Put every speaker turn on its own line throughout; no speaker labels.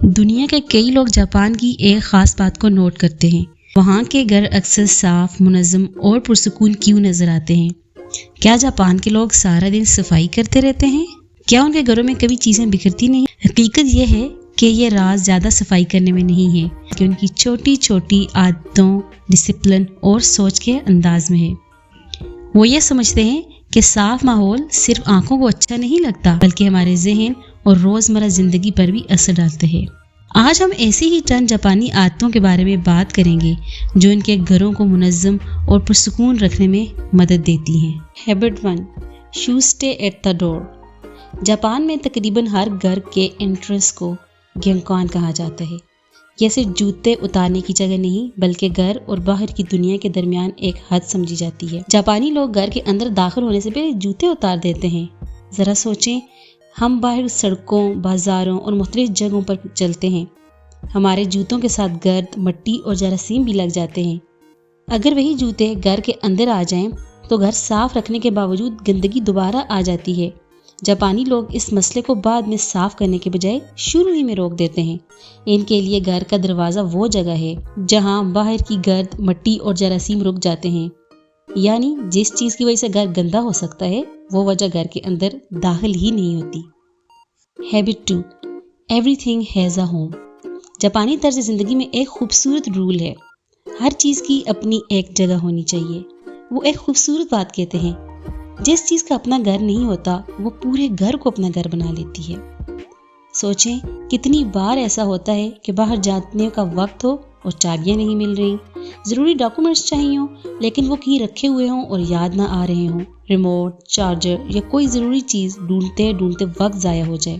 دنیا کے کئی لوگ جاپان کی ایک خاص بات کو نوٹ کرتے ہیں۔ وہاں کے گھر اکثر صاف، منظم اور پرسکون کیوں نظر آتے ہیں؟ کیا جاپان کے لوگ سارا دن صفائی کرتے رہتے ہیں؟ کیا ان کے گھروں میں کبھی چیزیں بکھرتی نہیں؟ حقیقت یہ ہے کہ یہ راز زیادہ صفائی کرنے میں نہیں ہے کہ ان کی چھوٹی چھوٹی عادتوں، ڈسپلن اور سوچ کے انداز میں ہے۔ وہ یہ سمجھتے ہیں کہ صاف ماحول صرف آنکھوں کو اچھا نہیں لگتا، بلکہ ہمارے ذہن اور روزمرہ زندگی پر بھی اثر ڈالتے ہیں۔ آج ہم ایسی ہی چند جاپانی عادتوں کے بارے میں بات کریں گے جو ان کے گھروں کو منظم اور پرسکون رکھنے میں مدد دیتی ہیں۔ Habit 1، shoes stay at the door. Japan میں تقریباً ہر گھر کے انٹرنس کو گینکان کہا جاتا ہے۔ یہ صرف جوتے اتارنے کی جگہ نہیں، بلکہ گھر اور باہر کی دنیا کے درمیان ایک حد سمجھی جاتی ہے۔ جاپانی لوگ گھر کے اندر داخل ہونے سے پہلے جوتے اتار دیتے ہیں۔ ذرا سوچیں، ہم باہر سڑکوں، بازاروں اور مختلف جگہوں پر چلتے ہیں۔ ہمارے جوتوں کے ساتھ گرد، مٹی اور جراثیم بھی لگ جاتے ہیں۔ اگر وہی جوتے گھر کے اندر آ جائیں تو گھر صاف رکھنے کے باوجود گندگی دوبارہ آ جاتی ہے۔ جاپانی لوگ اس مسئلے کو بعد میں صاف کرنے کے بجائے شروع ہی میں روک دیتے ہیں۔ ان کے لیے گھر کا دروازہ وہ جگہ ہے جہاں باہر کی گرد، مٹی اور جراثیم رک جاتے ہیں، یعنی جس چیز کی وجہ سے گھر گندا ہو سکتا ہے وہ وجہ گھر کے اندر داخل ہی نہیں ہوتی۔ Habit 2، every thing has a home. جاپانی طرز زندگی میں ایک خوبصورت رول ہے، ہر چیز کی اپنی ایک جگہ ہونی چاہیے۔ وہ ایک خوبصورت بات کہتے ہیں، جس چیز کا اپنا گھر نہیں ہوتا وہ پورے گھر کو اپنا گھر بنا لیتی ہے۔ سوچیں، کتنی بار ایسا ہوتا ہے کہ باہر جانے کا وقت ہو اور چابیاں نہیں مل رہی، ضروری ڈاکومنٹس چاہیے ہوں لیکن وہ کہیں رکھے ہوئے ہوں اور یاد نہ آ رہے ہوں، ریموٹ، چارجر یا کوئی ضروری چیز ڈھونڈتے ڈھونڈتے وقت ضائع ہو جائے۔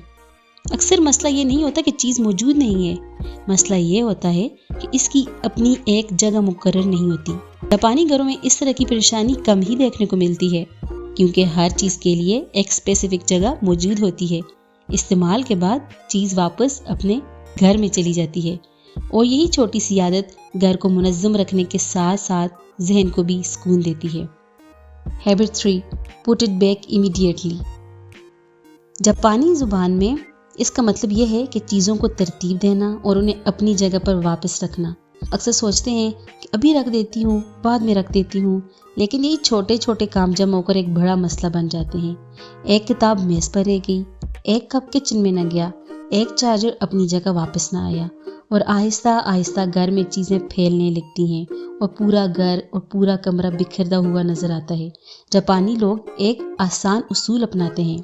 اکثر مسئلہ یہ نہیں ہوتا کہ چیز موجود نہیں ہے، مسئلہ یہ ہوتا ہے کہ اس کی اپنی ایک جگہ مقرر نہیں ہوتی۔ جاپانی گھروں میں اس طرح کی پریشانی کم ہی دیکھنے کو ملتی ہے، کیونکہ ہر چیز کے لیے ایک اسپیسیفک جگہ موجود ہوتی ہے۔ استعمال کے بعد چیز واپس اپنے گھر میں چلی جاتی ہے، اور یہی چھوٹی سی عادت گھر کو منظم رکھنے کے ساتھ ساتھ ذہن کو بھی سکون دیتی ہے۔ Habit 3، put it back immediately. جاپانی زبان میں اس کا مطلب یہ ہے کہ چیزوں کو ترتیب دینا اور انہیں اپنی جگہ پر واپس رکھنا۔ اکثر سوچتے ہیں کہ ابھی رکھ دیتی ہوں، بعد میں رکھ دیتی ہوں، لیکن یہ چھوٹے چھوٹے کام جمع ہو کر ایک بڑا مسئلہ بن جاتے ہیں۔ ایک کتاب میز پر رہ گئی، ایک کپ کچن میں نہ گیا، ایک چارجر اپنی جگہ واپس نہ آیا، اور آہستہ آہستہ گھر میں چیزیں پھیلنے لگتی ہیں اور پورا گھر اور پورا کمرہ بکھرتا ہوا نظر آتا ہے۔ جاپانی لوگ ایک آسان اصول اپناتے ہیں،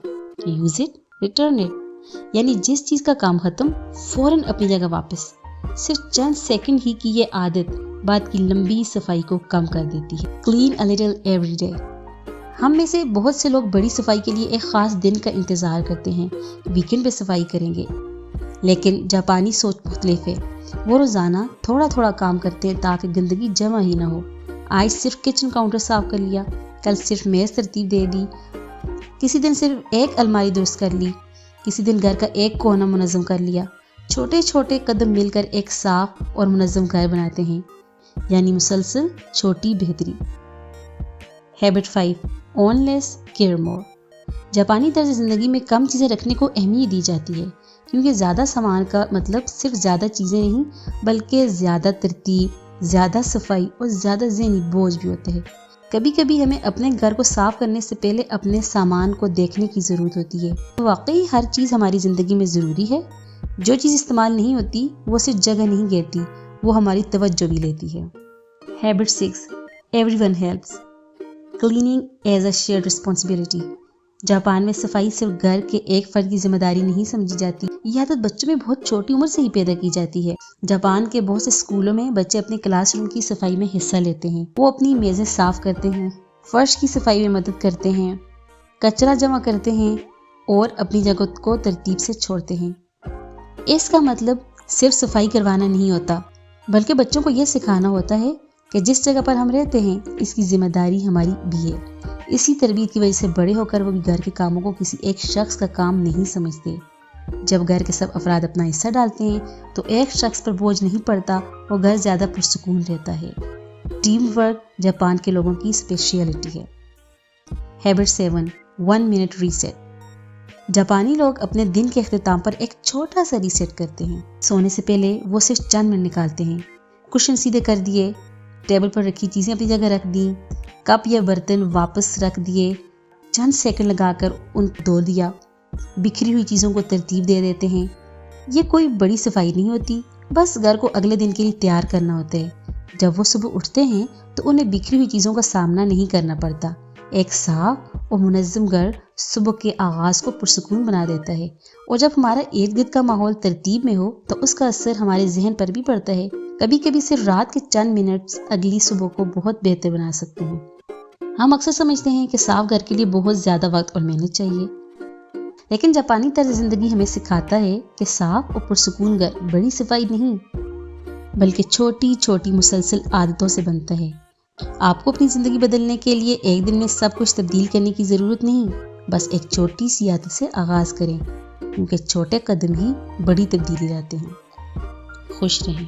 یوز اٹ، ریٹرن اٹ، یعنی جس چیز کا کام ختم فوراً اپنی جگہ واپس۔ صرف چند سیکنڈ ہی کی یہ عادت بعد کی لمبی صفائی کو کم کر دیتی ہے۔ Clean a little every day. ہم میں سے بہت سے لوگ بڑی صفائی کے لیے ایک خاص دن کا انتظار کرتے ہیں، ویکنڈ پہ صفائی کریں گے، لیکن جاپانی سوچ مختلف ہے۔ وہ روزانہ تھوڑا تھوڑا کام کرتے ہیں تاکہ گندگی جمع ہی نہ ہو۔ آج صرف کچن کاؤنٹر صاف کر لیا، کل صرف میز ترتیب دے دی، کسی دن صرف ایک الماری درست کر لی، کسی دن گھر کا ایک کونا منظم کر لیا۔ چھوٹے چھوٹے قدم مل کر ایک صاف اور منظم گھر بناتے ہیں، یعنی مسلسل چھوٹی بہتری۔ ہیبٹ 5، اون لیس، کیئر مور۔ جاپانی طرز زندگی میں کم چیزیں رکھنے کو اہمیت دی جاتی ہے، کیونکہ زیادہ سامان کا مطلب صرف زیادہ چیزیں نہیں، بلکہ زیادہ ترتیب، زیادہ صفائی اور زیادہ ذہنی بوجھ بھی ہوتے ہیں۔ کبھی کبھی ہمیں اپنے گھر کو صاف کرنے سے پہلے اپنے سامان کو دیکھنے کی ضرورت ہوتی ہے۔ واقعی ہر چیز ہماری زندگی میں ضروری ہے؟ جو چیز استعمال نہیں ہوتی وہ صرف جگہ نہیں گھیرتی، وہ ہماری توجہ بھی لیتی ہے۔ Habit 6، every one helps, cleaning as a shared responsibility. Japan میں صفائی صرف گھر کے ایک فرد کی ذمہ داری نہیں سمجھی جاتی، یہ عادت بچوں میں بہت چھوٹی عمر سے ہی پیدا کی جاتی ہے۔ جاپان کے بہت سے اسکولوں میں بچے اپنے کلاس روم کی صفائی میں حصہ لیتے ہیں۔ وہ اپنی میزیں صاف کرتے ہیں، فرش کی صفائی میں مدد کرتے ہیں، کچرا جمع کرتے ہیں اور اپنی جگہ کو ترتیب سے چھوڑتے ہیں۔ اس کا مطلب صرف صفائی کروانا نہیں ہوتا، بلکہ بچوں کو یہ سکھانا ہوتا ہے کہ جس جگہ پر ہم رہتے ہیں اس کی ذمہ داری ہماری بھی ہے۔ اسی تربیت کی وجہ سے بڑے ہو کر وہ بھی گھر کے کاموں کو کسی ایک شخص کا کام نہیں سمجھتے۔ جب گھر کے سب افراد اپنا حصہ ڈالتے ہیں تو ایک شخص پر بوجھ نہیں پڑتا، وہ گھر زیادہ پرسکون رہتا ہے۔ ٹیم ورک جاپان کے لوگوں کی اسپیشلٹی ہے۔ Habit 7، 1 minute reset. جاپانی لوگ اپنے دن کے اختتام پر ایک چھوٹا سا ریسیٹ کرتے ہیں۔ سونے سے پہلے وہ صرف چند منٹ نکالتے ہیں، کشن سیدھے کر دیے، ٹیبل پر رکھی چیزیں اپنی جگہ رکھ دیں، کپ یا برتن واپس رکھ دیے، چند سیکنڈ لگا کر ان کو دھو دیا، بکھری ہوئی چیزوں کو ترتیب دے دیتے ہیں۔ یہ کوئی بڑی صفائی نہیں ہوتی، بس گھر کو اگلے دن کے لیے تیار کرنا ہوتا ہے۔ جب وہ صبح اٹھتے ہیں تو انہیں بکھری ہوئی چیزوں کا سامنا نہیں کرنا پڑتا۔ ایک صاف اور منظم گھر صبح کے آغاز کو پرسکون بنا دیتا ہے، اور جب ہمارا ارد گرد کا ماحول ترتیب میں ہو تو اس کا اثر ہمارے ذہن پر بھی پڑتا ہے۔ کبھی کبھی صرف رات کے چند منٹس اگلی صبح کو بہت بہتر بنا سکتے ہیں۔ ہم اکثر سمجھتے ہیں کہ صاف گھر کے لیے بہت زیادہ وقت اور محنت چاہیے، لیکن جاپانی طرز زندگی ہمیں سکھاتا ہے کہ صاف اور پرسکون گھر بڑی صفائی نہیں بلکہ چھوٹی چھوٹی مسلسل عادتوں سے بنتا ہے۔ آپ کو اپنی زندگی بدلنے کے لیے ایک دن میں سب کچھ تبدیل کرنے کی ضرورت نہیں، بس ایک چھوٹی سی عادت سے آغاز کریں، کیونکہ چھوٹے قدم ہی بڑی تبدیلی لاتے ہیں۔ خوش رہیں۔